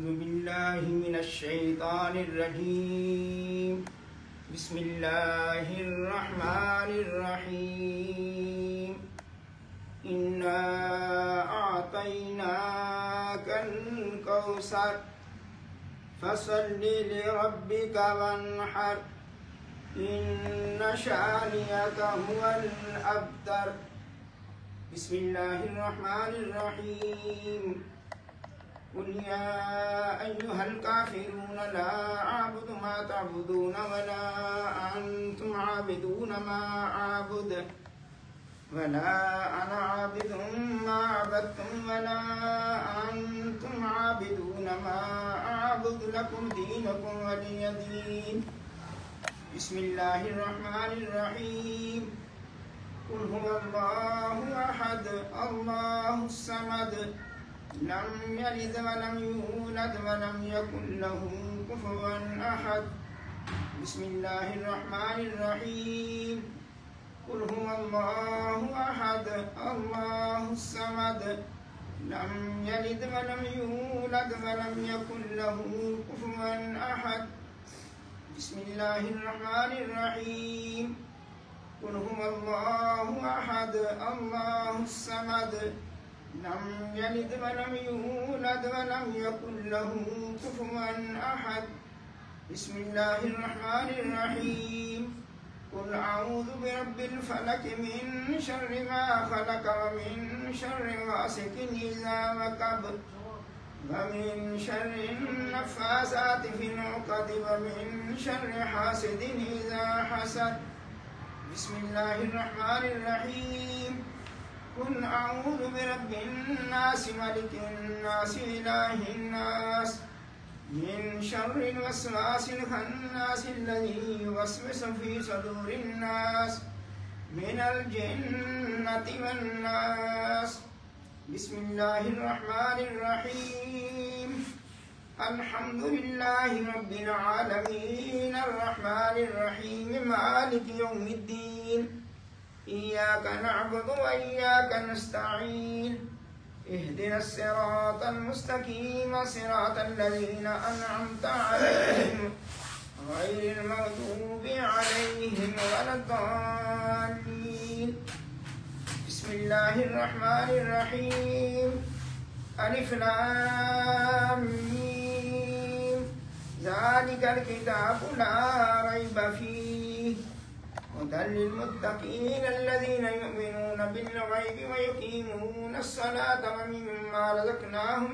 बिस्मिल्लाहिर्रहमानिर्रहीम। बिस्मिल्लाहिर्रहमानिर्रहीम। इन्ना आतैनाकल कौसर फसल्लि लिरब्बिका वन्हर इन्न शानियका हुवल अब्तर। बिस्मिल्लाहिर्रहमानिर्रहीम। कुल या अय्युहल काफिरून ला अअबुदु मा तअबुदून वला अंतुम आबिदून मा अअबुद वला अना आबिदुम मा अबदतुम वला अंतुम आबिदून मा अअबुदु लकुम दीनुकुम वलिय दीन। बिस्मिल्लाहिर्रहमानिर्रहीम। कुल हुवल्लाहु अहद अल्लाहुस समद लम यलिद वलम यूलद वलम यकुल लहू कुफुवन अहद। बिस्मिल्लाहिर्रहमानिर्रहीम। कुल हुवल्लाहु अहद अल्लाहुस समद लम यलिद वलम यूलद वलम यकुल लहू कुफुवन अहद। बिस्मिल्लाहिर्रहमानिर्रहीम। कुल हुवल्लाहु अहद अल्लाहुस समद लम यलिद वलम यूलद वलम यकुल लहू कुफुवन अहद। बिस्मिल्लाहिर्रहमानिर्रहीम। कुल अऊज़ु बिरब्बिल फलक मिन शर्रि मा खलक व मिन शर्रि गासिकिन इज़ा वक़ब व मिन शर्रि नफ़्फ़ासाति फ़िल उक़द व मिन शर्रि हासिदिन इज़ा हसद। बिस्मिल्लाहिर्रहमानिर्रहीम। कुल अऊज़ु बिरब्बिन नास मलिकिन नास इलाहिन नास मिन शर्रिल वस्वासिल खन्नास अल्लज़ी युवस्विसु फ़ी सुदूरिन नास मिनल जिन्नति वन नास। बिस्मिल्लाहिर्रहमानिर्रहीम। अल्हम्दुलिल्लाहि रब्बिल आलमीन अर्रहमानिर्रहीम मालिकि यौमिद्दीन। इय्याका नअबुदु व इय्याका नस्तईन। इहदिनस सिरातल मुस्तकीम सिरातल लज़ीना अनअमता अलैहिम गैरिल मग़दूबि अलैहिम वलद्दाल्लीन। बिस्मिल्लाहिर्रहमानिर्रहीम। अलिफ लाम मीम। ज़ालिकल किताबु ला रैब फीह हुदल लिल्मुत्तक़ीन अल्लज़ीना युमिनूना बिल ग़ैबि व युक़ीमूनस सलाता व मिम्मा रज़क़नाहुम